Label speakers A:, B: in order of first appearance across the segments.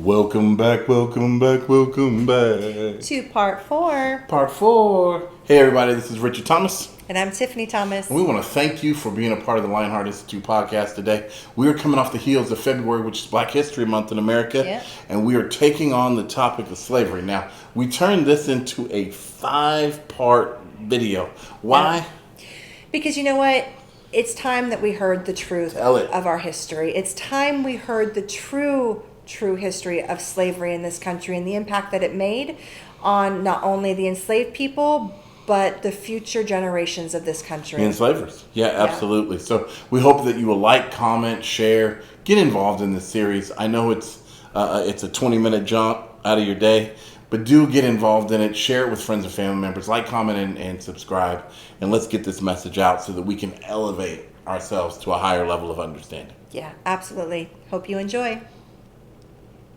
A: Welcome back, welcome back, welcome back.
B: To part 4.
A: Part 4. Hey everybody, this is Richard Thomas.
B: And I'm Tiffany Thomas.
A: And we want to thank you for being a part of the Lionheart Institute podcast today. We are coming off the heels of February, which is Black History Month in America.
B: Yeah.
A: And we are taking on the topic of slavery. Now, we turned this into a 5-part video. Why?
B: Yeah. Because you know what? It's time that we heard the truth of our history. It's time we heard the true history of slavery in this country and the impact that it made on not only the enslaved people, but the future generations of this country.
A: The enslavers. Yeah, absolutely. Yeah. So we hope that you will like, comment, share, get involved in this series. I know it's a 20-minute jump out of your day, but do get involved in it. Share it with friends and family members. Like, comment, and subscribe. And let's get this message out so that we can elevate ourselves to a higher level of understanding.
B: Yeah, absolutely. Hope you enjoy.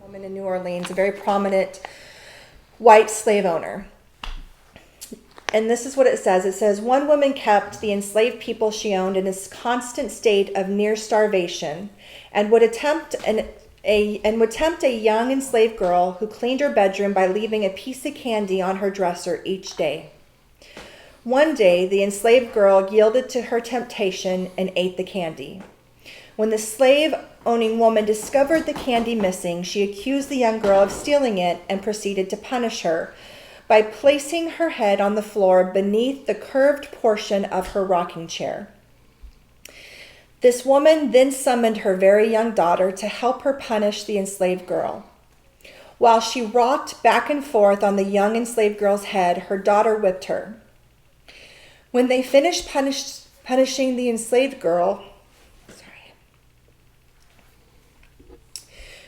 B: Woman in New Orleans, a very prominent white slave owner. And this is what it says. It says, one woman kept the enslaved people she owned in a constant state of near starvation and would tempt a young enslaved girl who cleaned her bedroom by leaving a piece of candy on her dresser each day. One day, the enslaved girl yielded to her temptation and ate the candy. When the slave-owning woman discovered the candy missing, she accused the young girl of stealing it and proceeded to punish her by placing her head on the floor beneath the curved portion of her rocking chair. This woman then summoned her very young daughter to help her punish the enslaved girl. While she rocked back and forth on the young enslaved girl's head, her daughter whipped her. When they finished punishing the enslaved girl,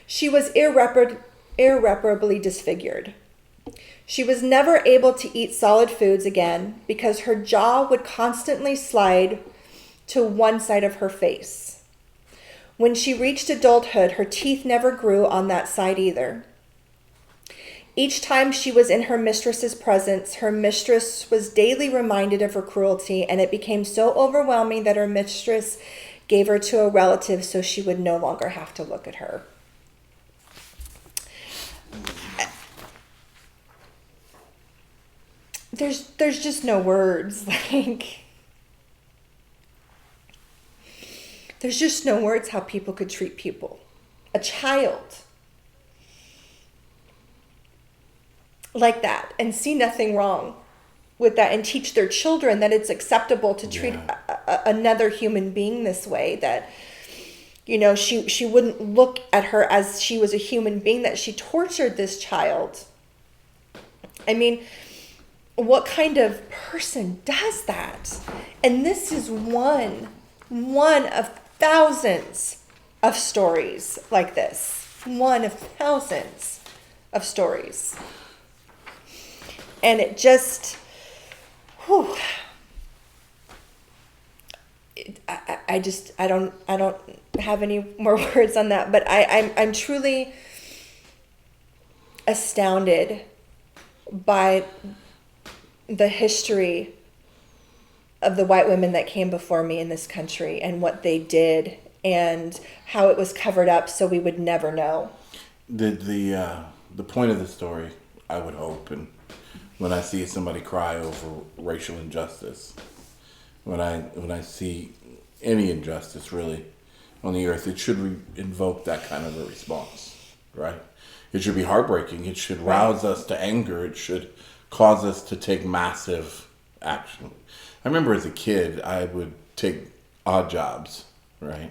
B: she was irreparably disfigured. She was never able to eat solid foods again because her jaw would constantly slide to one side of her face. When she reached adulthood, her teeth never grew on that side either. Each time she was in her mistress's presence, her mistress was daily reminded of her cruelty, and it became so overwhelming that her mistress gave her to a relative so she would no longer have to look at her. There's just no words. There's just no words how people could treat people. A child like that and see nothing wrong with that and teach their children that it's acceptable to treat another human being this way, that she wouldn't look at her as she was a human being, that she tortured this child. I mean, what kind of person does that? And this is one of thousands of stories like this. One of thousands of stories. And it just, I don't have any more words on that, but I'm truly astounded by the history of the white women that came before me in this country and what they did and how it was covered up so we would never know.
A: The point of the story, I would hope, and when I see somebody cry over racial injustice, when I see any injustice really on the earth, it should invoke that kind of a response, right? It should be heartbreaking. It should rouse us to anger. It should cause us to take massive action. I remember as a kid, I would take odd jobs, right?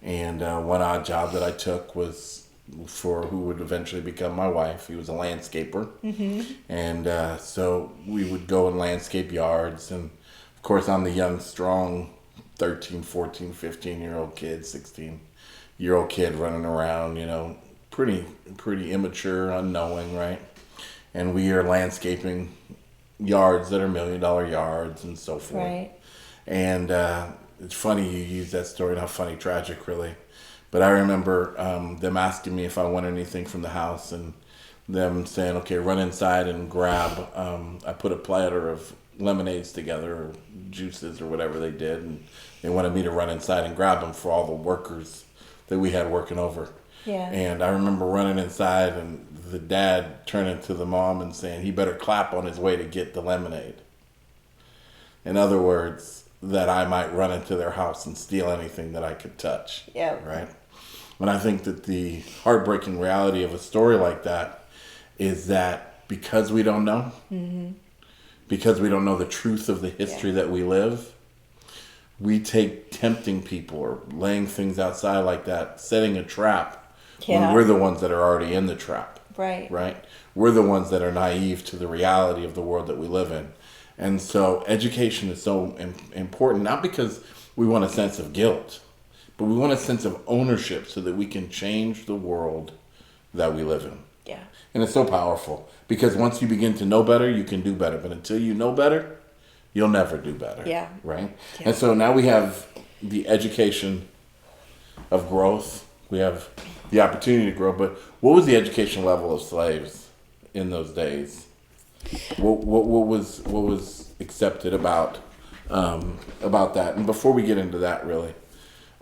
A: And one odd job that I took was for who would eventually become my wife. He was a landscaper. Mm-hmm. And so we would go and landscape yards. And of course, I'm the young, strong 13, 14, 15-year-old kid, 16-year-old kid running around, pretty immature, unknowing, right? And we are landscaping yards that are $1 million yards and so forth.
B: Right.
A: And it's funny you use that story, not funny, tragic really. But I remember them asking me if I wanted anything from the house and them saying, okay, run inside and grab. I put a platter of lemonades together or juices or whatever they did. And they wanted me to run inside and grab them for all the workers that we had working over.
B: Yeah.
A: And I remember running inside and the dad turning to the mom and saying he better clap on his way to get the lemonade. In other words, that I might run into their house and steal anything that I could touch.
B: Yeah.
A: Right? And I think that the heartbreaking reality of a story like that is that because we don't know, because we don't know the truth of the history that we live, we take tempting people or laying things outside like that, setting a trap when we're the ones that are already in the trap.
B: Right.
A: Right? We're the ones that are naive to the reality of the world that we live in. And so education is so important, not because we want a sense of guilt, but we want a sense of ownership so that we can change the world that we live in.
B: Yeah.
A: And it's so powerful because once you begin to know better, you can do better. But until you know better, you'll never do better.
B: Yeah.
A: Right?
B: Yeah.
A: And so now we have the education of growth. We have the opportunity to grow. But what was the education level of slaves in those days? What was accepted about that? And before we get into that, really,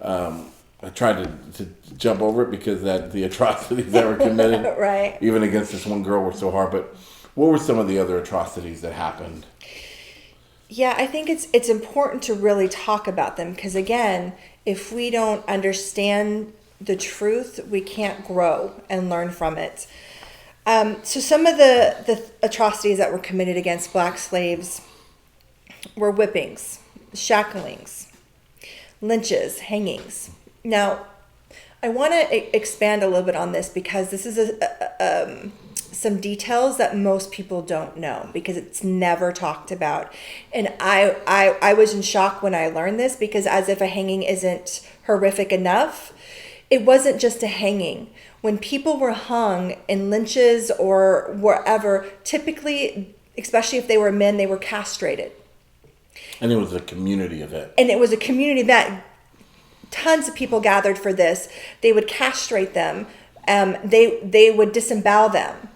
A: I tried to jump over it because the atrocities that were committed,
B: Right.
A: even against this one girl, were so hard. But what were some of the other atrocities that happened?
B: Yeah, I think it's important to really talk about them because, again, if we don't understand the truth, we can't grow and learn from it. So some of the atrocities that were committed against black slaves were whippings, shacklings, lynches, hangings. Now, I want to expand a little bit on this because this is some details that most people don't know because it's never talked about. And I was in shock when I learned this because as if a hanging isn't horrific enough, it wasn't just a hanging. When people were hung in lynches or wherever, typically, especially if they were men, they were castrated.
A: And it was a community event.
B: And it was a community that tons of people gathered for this. They would castrate them. They would disembowel them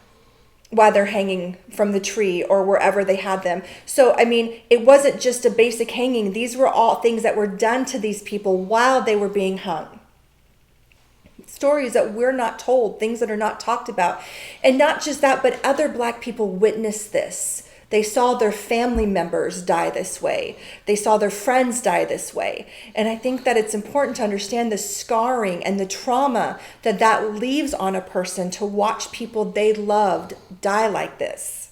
B: while they're hanging from the tree or wherever they had them. So, I mean, it wasn't just a basic hanging. These were all things that were done to these people while they were being hung. Stories that we're not told, things that are not talked about. And not just that, but other black people witnessed this. They saw their family members die this way. They saw their friends die this way. And I think that it's important to understand the scarring and the trauma that leaves on a person to watch people they loved die like this.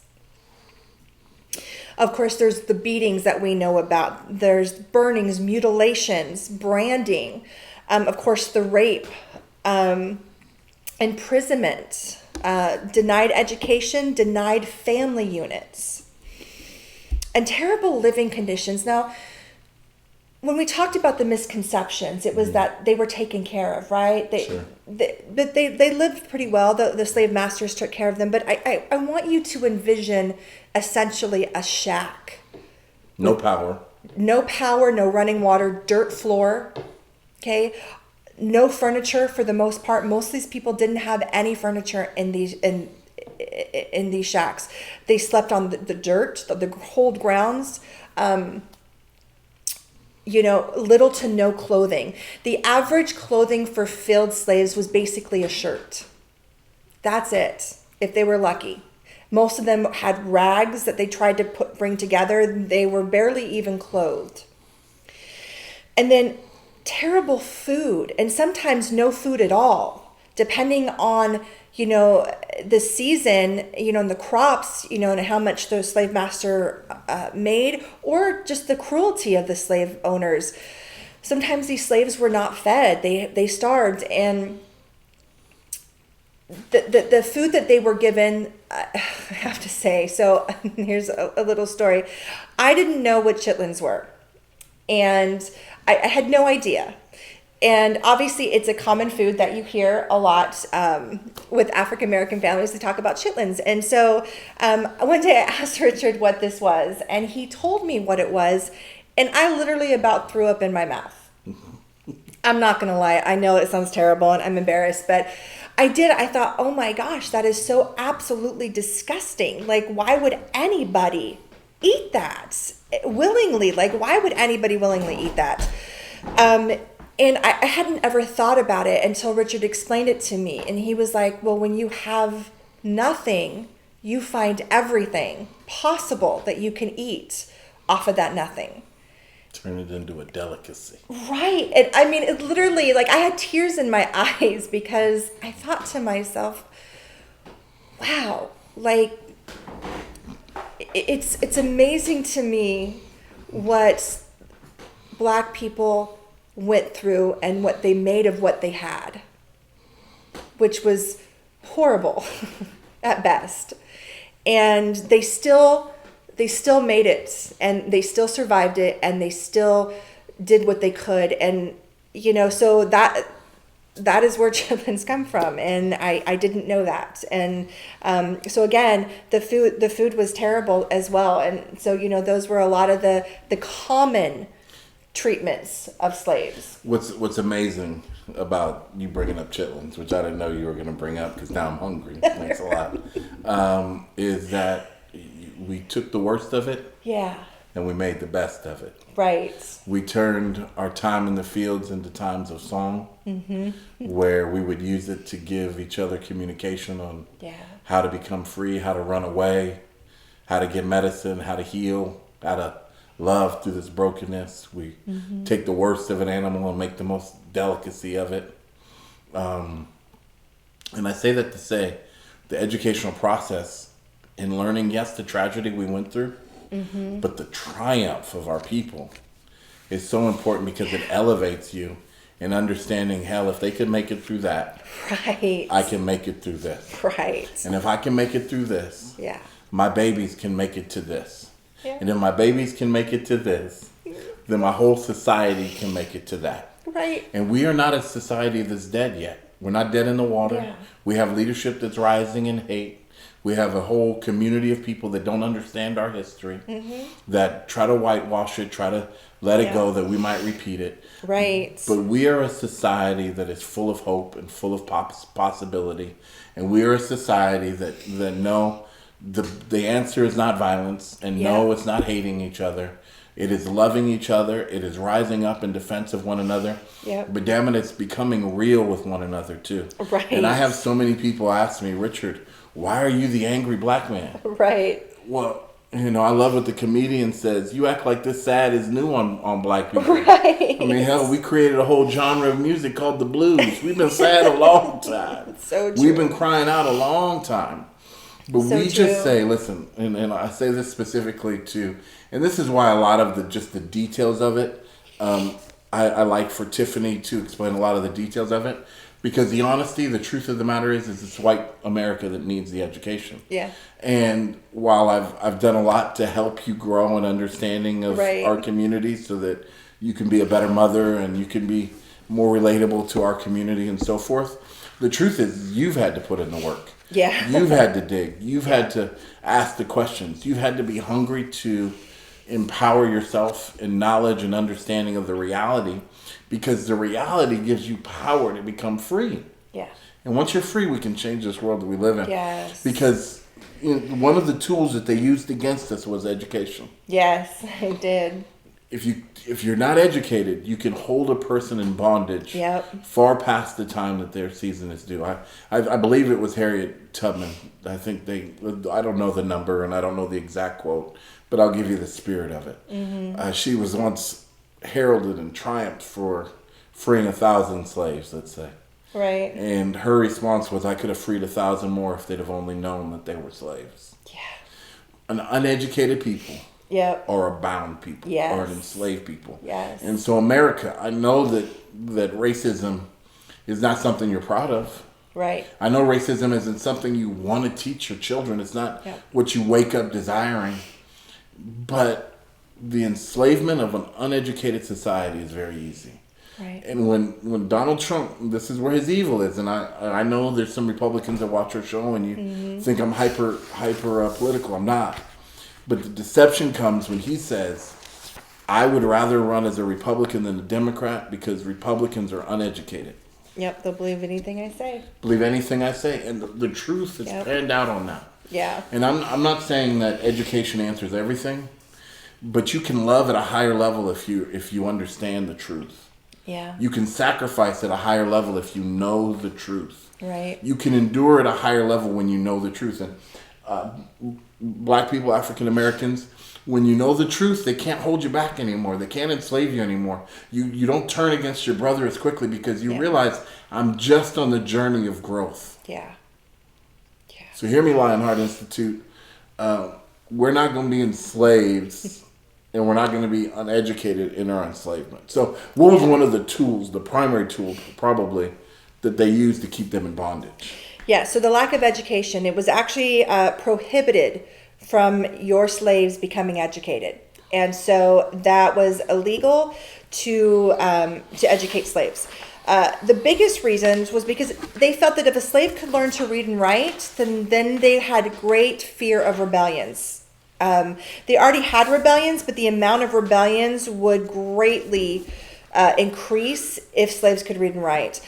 B: Of course, there's the beatings that we know about. There's burnings, mutilations, branding. Of course, the rape, imprisonment, denied education, denied family units, and terrible living conditions. Now, when we talked about the misconceptions, it was that they were taken care of, right?
A: Sure.
B: But they lived pretty well. The slave masters took care of them. But I want you to envision essentially a shack.
A: No power.
B: No power, no running water, dirt floor, okay? No furniture for the most part. Most of these people didn't have any furniture in these shacks. They slept on the dirt, the cold grounds. Little to no clothing. The average clothing for field slaves was basically a shirt. That's it, if they were lucky. Most of them had rags that they tried to bring together. They were barely even clothed. And then terrible food, and sometimes no food at all, depending on, the season, and the crops, and how much the slave master made, or just the cruelty of the slave owners. Sometimes these slaves were not fed. They starved, and the food that they were given, I have to say, so here's a little story. I didn't know what chitlins were, and I had no idea. And obviously, it's a common food that you hear a lot with African-American families. They talk about chitlins. And so one day I asked Richard what this was, and he told me what it was, and I literally about threw up in my mouth. I'm not going to lie. I know it sounds terrible, and I'm embarrassed, but I did. I thought, oh my gosh, that is so absolutely disgusting. Like, why would anybody eat that willingly? Like, why would anybody willingly eat that? And I hadn't ever thought about it until Richard explained it to me. And he was like, well, when you have nothing, you find everything possible that you can eat off of that nothing.
A: Turn it into a delicacy.
B: Right. And I mean, it literally, like, I had tears in my eyes because I thought to myself, wow, like, it's amazing to me what Black people went through and what they made of what they had, which was horrible at best. And they still made it, and they still survived it, and they still did what they could. And, you know, so that is where chitlins come from. And I didn't know that. And so again, the food was terrible as well. And so, you know, those were a lot of the common treatments of slaves.
A: What's amazing about you bringing up chitlins, which I didn't know you were going to bring up because now I'm hungry. Thanks a lot. Is that we took the worst of it,
B: Yeah.
A: and we made the best of it.
B: Right.
A: We turned our time in the fields into times of song, where we would use it to give each other communication on how to become free, how to run away, how to get medicine, how to heal, how to love through this brokenness. We take the worst of an animal and make the most delicacy of it. And I say that to say the educational process in learning, yes, the tragedy we went through, but the triumph of our people is so important because it elevates you in understanding, hell, if they could make it through that,
B: Right.
A: I can make it through this.
B: Right.
A: And if I can make it through this,
B: Yeah.
A: my babies can make it to this.
B: Yeah.
A: And if my babies can make it to this, then my whole society can make it to that.
B: Right.
A: And we are not a society that's dead yet. We're not dead in the water.
B: Yeah.
A: We have leadership that's rising in hate. We have a whole community of people that don't understand our history, that try to whitewash it, try to let it go, that we might repeat it.
B: Right.
A: But we are a society that is full of hope and full of possibility. And we are a society that know the answer is not violence, and no, it's not hating each other. It is loving each other. It is rising up in defense of one another.
B: Yep.
A: But damn it, it's becoming real with one another too.
B: Right.
A: And I have so many people ask me, Richard, why are you the angry Black man?
B: Right.
A: Well, you know, I love what the comedian says. You act like this sad is new on Black people.
B: Right.
A: I mean, hell, we created a whole genre of music called the blues. We've been sad a long time.
B: So true.
A: We've been crying out a long time. But
B: So
A: we
B: true.
A: just say, listen, and I say this specifically to, and this is why a lot of the details of it, I like for Tiffany to explain a lot of the details of it, because the honesty, the truth of the matter is it's white America that needs the education.
B: Yeah.
A: And while I've done a lot to help you grow an understanding of our community so that you can be a better mother and you can be more relatable to our community and so forth, the truth is you've had to put in the work.
B: Yeah.
A: You've had to dig. You've had to ask the questions. You've had to be hungry to empower yourself in knowledge and understanding of the reality, because the reality gives you power to become free.
B: Yeah.
A: And once you're free, we can change this world that we live in.
B: Yes.
A: Because one of the tools that they used against us was education.
B: Yes, I did.
A: If you're not educated, you can hold a person in bondage far past the time that their season is due. I believe it was Harriet Tubman. I don't know the number and I don't know the exact quote, but I'll give you the spirit of it. She was once heralded and triumphed for freeing 1,000 slaves, let's say.
B: Right.
A: And her response was, I could have freed 1,000 more if they'd have only known that they were slaves.
B: Yeah.
A: An uneducated people.
B: Yep.
A: Or a bound people.
B: Yes.
A: Or an enslaved people.
B: Yes.
A: And so America, I know that racism is not something you're proud of.
B: Right.
A: I know racism isn't something you want to teach your children. It's not what you wake up desiring. But the enslavement of an uneducated society is very easy.
B: Right.
A: And when Donald Trump, this is where his evil is, and I know there's some Republicans that watch our show and you think I'm hyper political. I'm not. But the deception comes when he says, I would rather run as a Republican than a Democrat because Republicans are uneducated.
B: Yep, they'll believe anything I say.
A: Believe anything I say. And the truth is panned out on that.
B: Yeah.
A: And I'm not saying that education answers everything, but you can love at a higher level if you understand the truth.
B: Yeah.
A: You can sacrifice at a higher level if you know the truth.
B: Right.
A: You can endure at a higher level when you know the truth. And black people, African Americans, when you know the truth, they can't hold you back anymore. They can't enslave you anymore. You don't turn against your brother as quickly because you realize I'm just on the journey of growth.
B: Yeah.
A: So hear me, Lionheart Institute. We're not going to be enslaved and we're not going to be uneducated in our enslavement. So what was one of the tools, the primary tool probably, that they used to keep them in bondage?
B: Yeah, so the lack of education, it was actually prohibited from your slaves becoming educated. And so that was illegal to educate slaves. The biggest reasons was because they felt that if a slave could learn to read and write, then they had great fear of rebellions. They already had rebellions, but the amount of rebellions would greatly increase if slaves could read and write.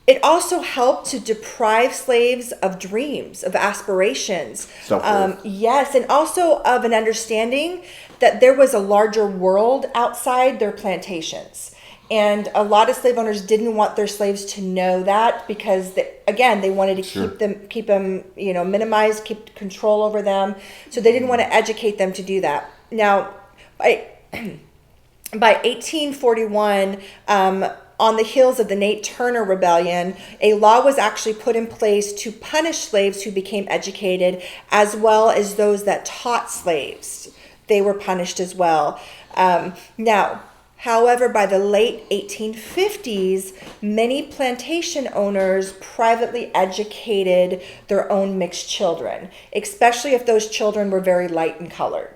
B: It also helped to deprive slaves of dreams, of aspirations. Yes, and also of an understanding that there was a larger world outside their plantations. And a lot of slave owners didn't want their slaves to know that because, they wanted to keep them, minimized, keep control over them. So they didn't want to educate them to do that. Now, by 1841, on the heels of the Nate Turner Rebellion, a law was actually put in place to punish slaves who became educated, as well as those that taught slaves. They were punished as well. However, by the late 1850s, many plantation owners privately educated their own mixed children, especially if those children were very light in color.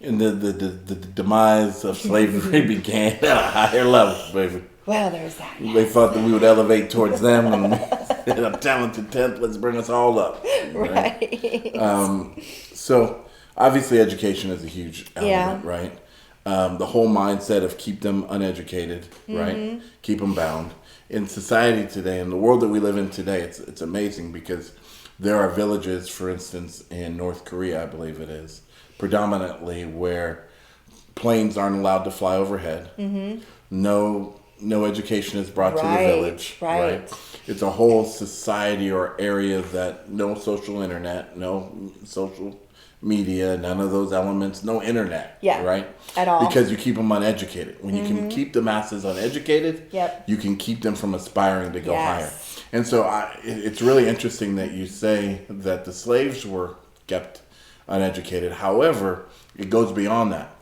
A: And the demise of slavery began at a higher level, baby.
B: Well, there's that.
A: They thought that we would elevate towards them, and a talented tenth, let's bring us all up.
B: Right.
A: So, obviously, education is a huge element, right? The whole mindset of keep them uneducated, right? Keep them bound. In society today, in the world that we live in today, it's amazing because there are villages, for instance, in North Korea, I believe it is, predominantly where planes aren't allowed to fly overhead. No education is brought to the village. Right. It's a whole society or area that no social internet, no social media, none of those elements, no internet. Right?
B: At all.
A: Because you keep them uneducated. When you can keep the masses uneducated, you can keep them from aspiring to go higher. And so it's really interesting that you say that the slaves were kept uneducated. However, it goes beyond that.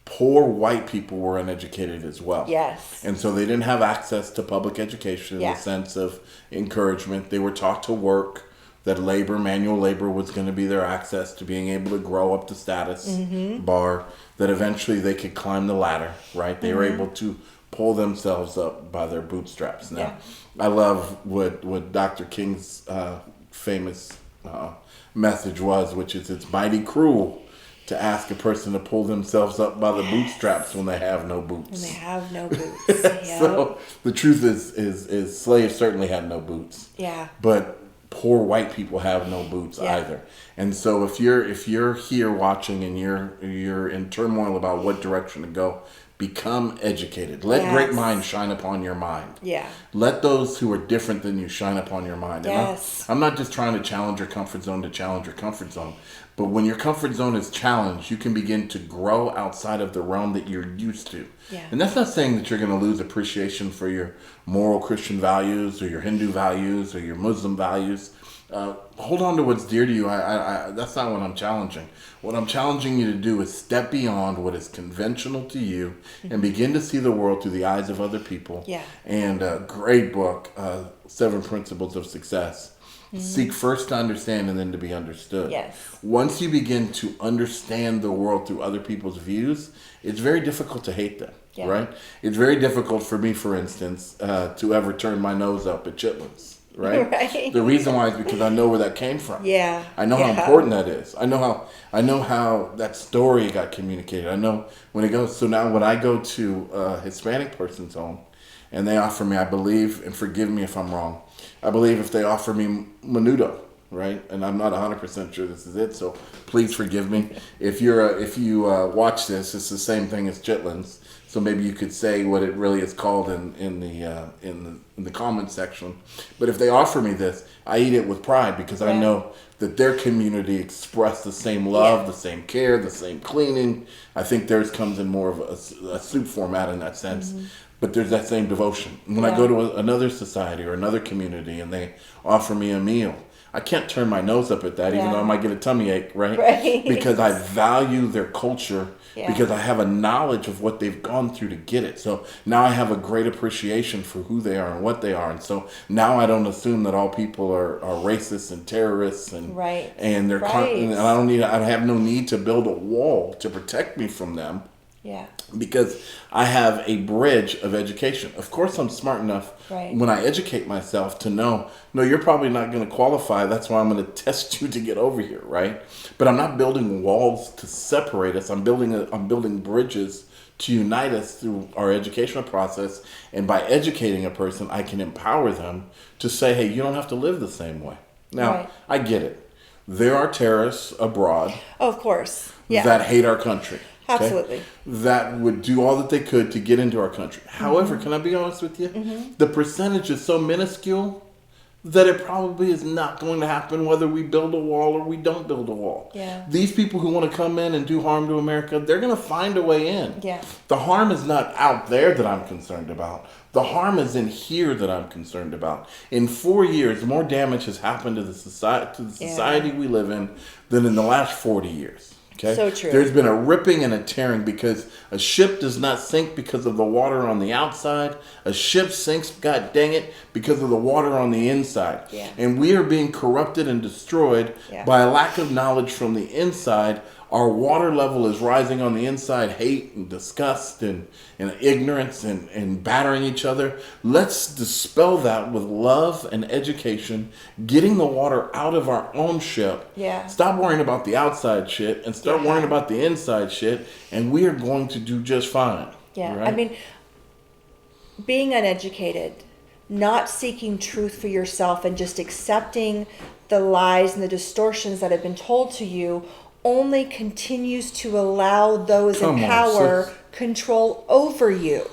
A: Poor white people were uneducated as well.
B: Yes.
A: And so they didn't have access to public education in the sense of encouragement. They were taught to work, that manual labor was going to be their access to being able to grow up the status bar, that eventually they could climb the ladder, right? They were able to pull themselves up by their bootstraps. Now, I love what Dr. King's famous message was, which is it's mighty cruel to ask a person to pull themselves up by the bootstraps when they have no boots.
B: When they have no boots.
A: So the truth is slaves certainly had no boots.
B: Yeah.
A: But poor white people have no boots either. And so if you're here watching and you're in turmoil about what direction to go, become educated. Let great minds shine upon your mind.
B: Yeah.
A: Let those who are different than you shine upon your mind.
B: Yes.
A: And I'm not just trying to challenge your comfort zone to challenge your comfort zone. But when your comfort zone is challenged, you can begin to grow outside of the realm that you're used to.
B: Yeah.
A: And that's not saying that you're going to lose appreciation for your moral Christian values or your Hindu values or your Muslim values. Hold on to what's dear to you. I that's not what I'm challenging. What I'm challenging you to do is step beyond what is conventional to you and begin to see the world through the eyes of other people.
B: Yeah.
A: And a great book, 7 Principles of Success. Seek first to understand and then to be understood.
B: Yes.
A: Once you begin to understand the world through other people's views, it's very difficult to hate them, right? It's very difficult for me, for instance, to ever turn my nose up at chitlins. Right? The reason why is because I know where that came from.
B: Yeah.
A: I know how important that is. I know how that story got communicated. I know when it goes. So now when I go to a Hispanic person's home and they offer me, I believe, and forgive me if I'm wrong, I believe if they offer me menudo, right? And I'm not 100% sure this is it, so please forgive me. If you watch this, it's the same thing as chitlins. So maybe you could say what it really is called in the comment section. But if they offer me this, I eat it with pride because I know that their community expressed the same love, the same care, the same cleaning. I think theirs comes in more of a soup format in that sense. But there's that same devotion. When I go to another society or another community and they offer me a meal, I can't turn my nose up at that, even though I might get a tummy ache, right? Because I value their culture, because I have a knowledge of what they've gone through to get it. So now I have a great appreciation for who they are and what they are. And so now I don't assume that all people are racists and terrorists and and they're and I have no need to build a wall to protect me from them.
B: Yeah.
A: Because I have a bridge of education. Of course, I'm smart enough when I educate myself to know, no, you're probably not going to qualify. That's why I'm going to test you to get over here, right? But I'm not building walls to separate us. I'm building bridges to unite us through our educational process. And by educating a person, I can empower them to say, hey, you don't have to live the same way. Now, I get it. There are terrorists abroad.
B: Oh, of course.
A: That hate our country.
B: Absolutely.
A: That would do all that they could to get into our country. However, can I be honest with you? The percentage is so minuscule that it probably is not going to happen whether we build a wall or we don't build a wall. These people who want to come in and do harm to America, they're going to find a way in. The harm is not out there that I'm concerned about. The harm is in here that I'm concerned about. In 4 years, more damage has happened to the society we live in than in the last 40 years. Okay?
B: So true.
A: There's been a ripping and a tearing because a ship does not sink because of the water on the outside. A ship sinks, God dang it, because of the water on the inside. And we are being corrupted and destroyed by a lack of knowledge from the inside. Our water level is rising on the inside, hate and disgust and ignorance and battering each other. Let's dispel that with love and education, getting the water out of our own ship. Stop worrying about the outside shit and start worrying about the inside shit, and we are going to do just fine. Right?
B: I mean, being uneducated, not seeking truth for yourself and just accepting the lies and the distortions that have been told to you only continues to allow those in power control over you.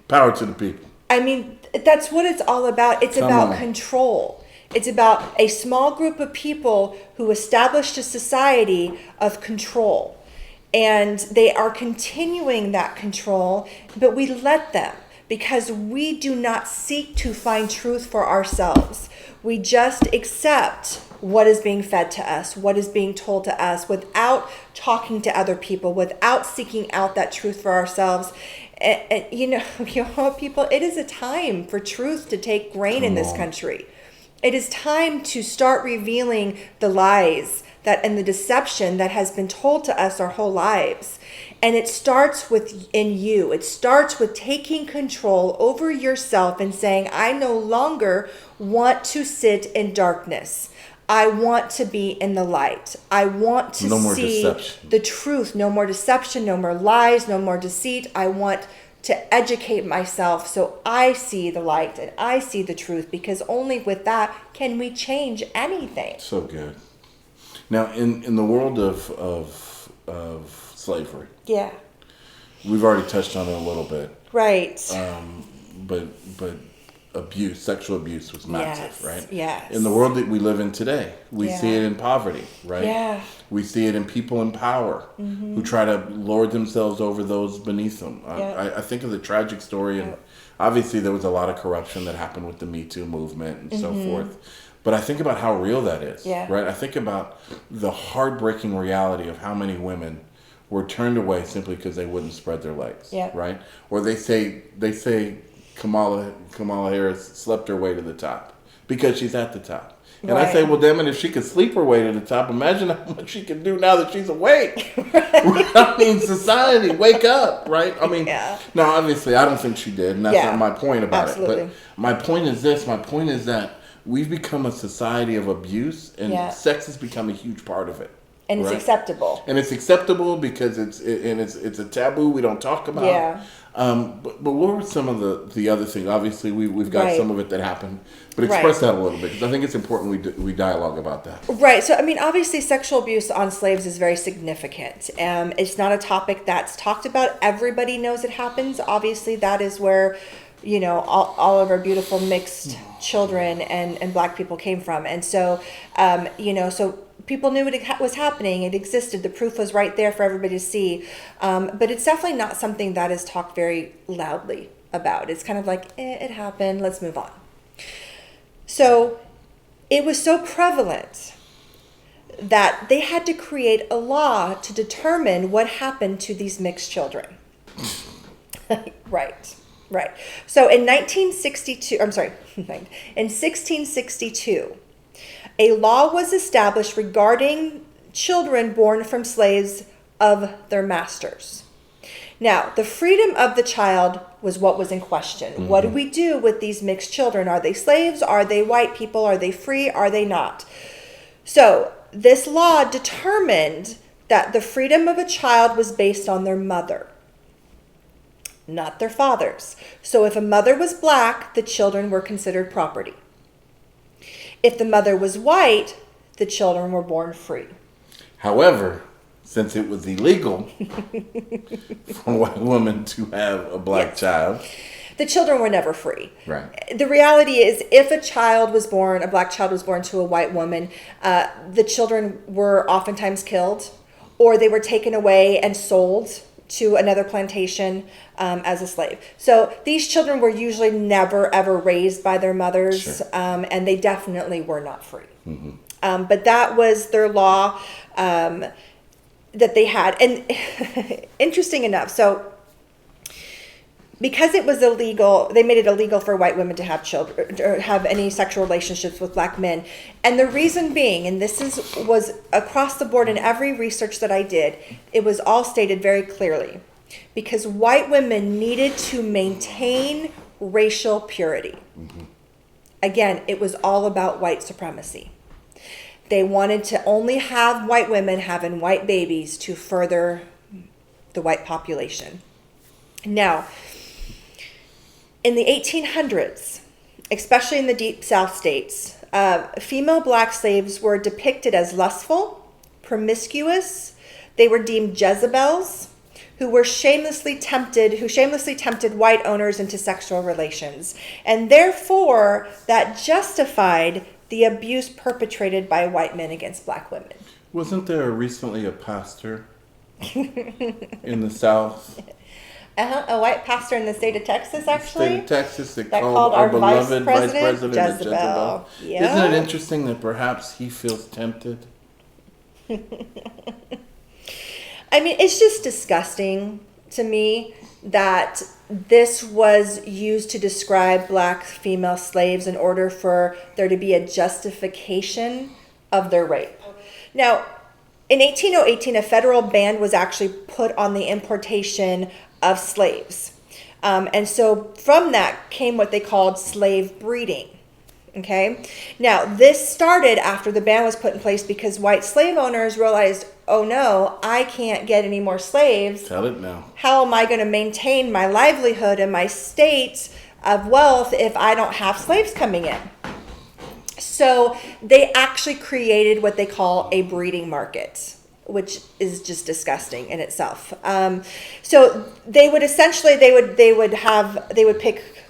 A: Power to the people.
B: I mean, that's what it's all about. It's about control. It's about a small group of people who established a society of control. And they are continuing that control, but we let them because we do not seek to find truth for ourselves. We just accept what is being fed to us, what is being told to us, without talking to other people, without seeking out that truth for ourselves. And you know, people, it is a time for truth to take reign in this country. It is time to start revealing the lies that and the deception that has been told to us our whole lives. And it starts in you. It starts with taking control over yourself and saying, I no longer want to sit in darkness. I want to be in the light. I want to see the truth. No more deception, no more lies, no more deceit. I want to educate myself so I see the light and I see the truth, because only with that can we change anything.
A: So good. Now, in the world of slavery, we've already touched on it a little bit,
B: right?
A: But abuse, sexual abuse was massive, right?
B: Yes.
A: In the world that we live in today, we see it in poverty, right?
B: Yeah.
A: We see it in people in power who try to lord themselves over those beneath them. I think of the tragic story, and obviously there was a lot of corruption that happened with the Me Too movement and so forth. But I think about how real that is, right? I think about the heartbreaking reality of how many women were turned away simply because they wouldn't spread their legs, right? Or they say Kamala Harris slept her way to the top because she's at the top. And I say, well, damn it, if she could sleep her way to the top, imagine how much she can do now that she's awake. I mean, society, wake up, right? I mean, now, obviously, I don't think she did, and that's not my point about it. But my point is this. My point is that we've become a society of abuse, and sex has become a huge part of it.
B: And it's
A: Right.
B: acceptable.
A: And it's acceptable because it's a taboo we don't talk about.
B: Yeah.
A: But what were some of the other things? Obviously, we've got
B: Right.
A: some of it that happened, but
B: Right.
A: express that a little bit because I think it's important we dialogue about that.
B: Right. So, I mean, obviously, sexual abuse on slaves is very significant. It's not a topic that's talked about. Everybody knows it happens. Obviously, that is where, all of our beautiful mixed children and black people came from. And so, so people knew it was happening. It existed. The proof was right there for everybody to see. But it's definitely not something that is talked very loudly about. It's kind of like, it happened. Let's move on. So it was so prevalent that they had to create a law to determine what happened to these mixed children. Right. So in 1662, a law was established regarding children born from slaves of their masters. Now, the freedom of the child was what was in question. Mm-hmm. What do we do with these mixed children? Are they slaves? Are they white people? Are they free? Are they not? So this law determined that the freedom of a child was based on their mother, not their fathers. So if a mother was black, the children were considered property. If the mother was white, the children were born free.
A: However, since it was illegal for a white woman to have a black child,
B: the children were never free.
A: Right.
B: The reality is, if a black child was born to a white woman, the children were oftentimes killed, or they were taken away and sold to another plantation as a slave. So these children were usually never, ever raised by their mothers,
A: sure.
B: And they definitely were not free.
A: Mm-hmm.
B: But that was their law that they had. And interesting enough, so because it was illegal, they made it illegal for white women to have children or have any sexual relationships with black men. And the reason being, and this was across the board in every research that I did, it was all stated very clearly, because white women needed to maintain racial purity. Mm-hmm. Again, it was all about white supremacy. They wanted to only have white women having white babies to further the white population. Now, in the 1800s, especially in the deep South states, female black slaves were depicted as lustful, promiscuous. They were deemed Jezebels, who shamelessly tempted white owners into sexual relations. And therefore, that justified the abuse perpetrated by white men against black women.
A: Wasn't there recently a pastor in the South?
B: A white pastor in the state of Texas, actually.
A: State of Texas that
B: called
A: our
B: our
A: beloved
B: vice
A: Vice President
B: Jezebel. Yeah.
A: Isn't it interesting that perhaps he feels tempted?
B: I mean, it's just disgusting to me that this was used to describe black female slaves in order for there to be a justification of their rape. Now, in 1818, a federal ban was actually put on the importation of slaves. And so from that came what they called slave breeding. Okay. Now, this started after the ban was put in place because white slave owners realized, oh no, I can't get any more slaves.
A: Tell it now.
B: How am I going to maintain my livelihood and my state of wealth if I don't have slaves coming in? So they actually created what they call a breeding market, which is just disgusting in itself. So they would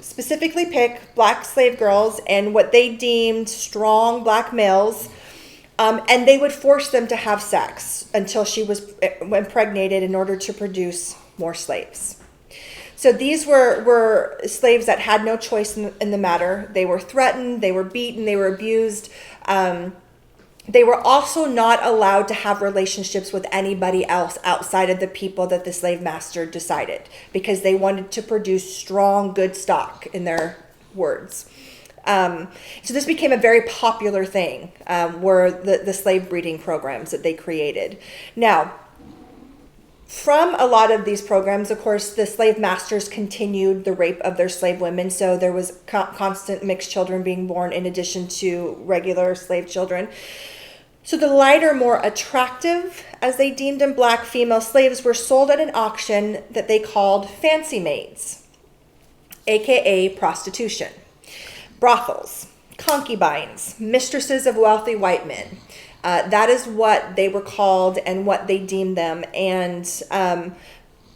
B: specifically pick black slave girls and what they deemed strong black males, and they would force them to have sex until she was impregnated in order to produce more slaves. So these were slaves that had no choice in the matter. They were threatened, they were beaten, they were abused. They were also not allowed to have relationships with anybody else outside of the people that the slave master decided, because they wanted to produce strong, good stock, in their words. So this became a very popular thing, were the slave breeding programs that they created. Now, from a lot of these programs, of course, the slave masters continued the rape of their slave women, so there was constant mixed children being born in addition to regular slave children. So the lighter, more attractive, as they deemed them, black female slaves were sold at an auction that they called fancy maids, aka prostitution, brothels, concubines, mistresses of wealthy white men. That is what they were called and what they deemed them. And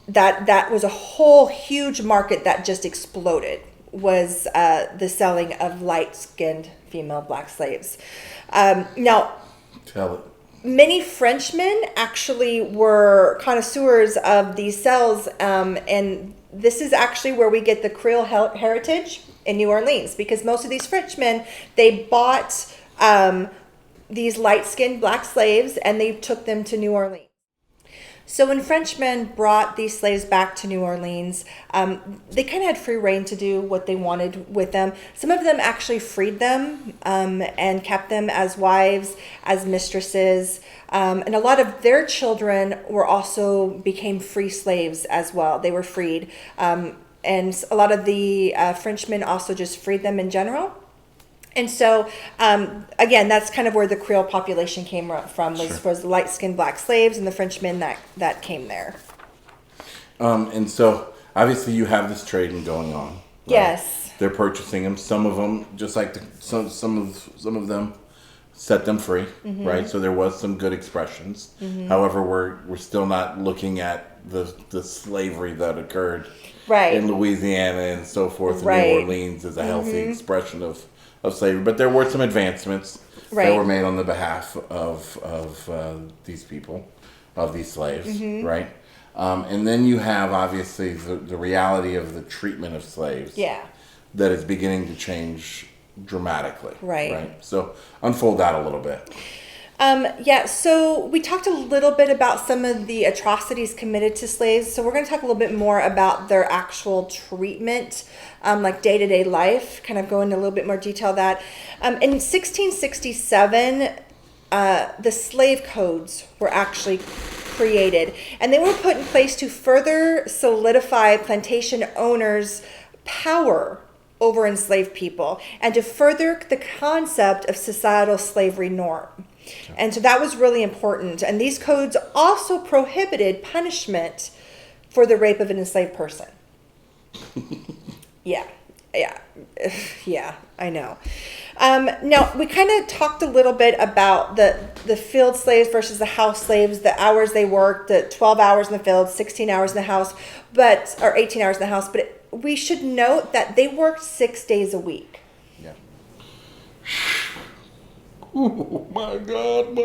B: that was a whole huge market that just exploded, was the selling of light-skinned female black slaves. Now,
A: Tell it.
B: many Frenchmen actually were connoisseurs of these cells, and this is actually where we get the Creole heritage in New Orleans, because most of these Frenchmen, they bought these light-skinned black slaves and they took them to New Orleans. So when Frenchmen brought these slaves back to New Orleans, they kind of had free reign to do what they wanted with them. Some of them actually freed them and kept them as wives, as mistresses. And a lot of their children were also became free slaves as well. They were freed. And a lot of the Frenchmen also just freed them in general. And so, again, that's kind of where the Creole population came from, was the light-skinned black slaves and the Frenchmen that came there.
A: And so, obviously, you have this trading going on. Right?
B: Yes.
A: They're purchasing them. Some of them, just like some of them, set them free, right? So there was some good expressions. However, we're still not looking at the slavery that occurred in Louisiana and so forth in New Orleans as a healthy expression of slavery, but there were some advancements that were made on the behalf of these people, of these slaves, right? And then you have obviously the reality of the treatment of slaves, that is beginning to change dramatically, right? So unfold that a little bit.
B: So we talked a little bit about some of the atrocities committed to slaves. So we're going to talk a little bit more about their actual treatment, like day-to-day life, kind of go into a little bit more detail of that. In 1667, the slave codes were actually created, and they were put in place to further solidify plantation owners' power over enslaved people and to further the concept of societal slavery norm. And so that was really important. And these codes also prohibited punishment for the rape of an enslaved person. Yeah, I know. Now, we kind of talked a little bit about the field slaves versus the house slaves, the hours they worked, the 12 hours in the field, 16 hours in the house, or 18 hours in the house. But we should note that they worked 6 days a week.
A: Yeah. Oh, my God.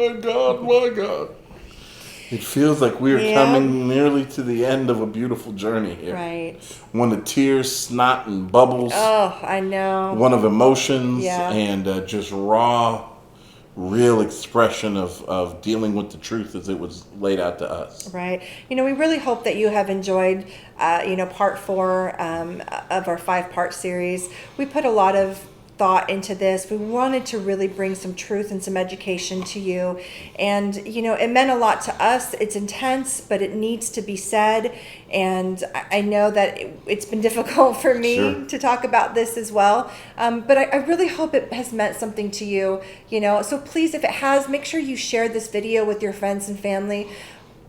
A: It feels like we are coming nearly to the end of a beautiful journey here.
B: Right.
A: One of tears, snot, and bubbles.
B: Oh, I know.
A: One of emotions and just raw, real expression of dealing with the truth as it was laid out to us.
B: Right. We really hope that you have enjoyed, part 4 of our 5-part series. We put a lot of thought into this. We wanted to really bring some truth and some education to you. And, it meant a lot to us. It's intense, but it needs to be said. And I know that it's been difficult for me to talk about this as well. But I really hope it has meant something to you, So please, if it has, make sure you share this video with your friends and family.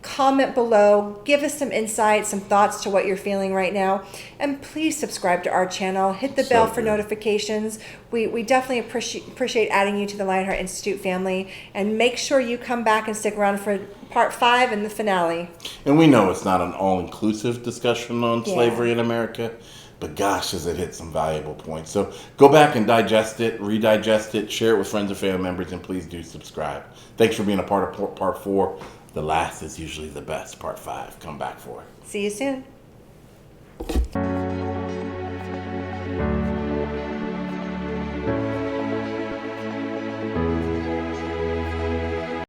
B: Comment below, give us some insight, some thoughts to what you're feeling right now, and please subscribe to our channel, hit the bell for notifications. We definitely appreciate adding you to the Lionheart Institute family, and make sure you come back and stick around for part 5 and the finale.
A: And we know it's not an all-inclusive discussion on slavery in America, but gosh, does it hit some valuable points. So go back and digest it, redigest it, share it with friends and family members, and please do subscribe. Thanks for being a part of part 4. The last is usually the best. Part 5. Come back for it.
B: See you soon.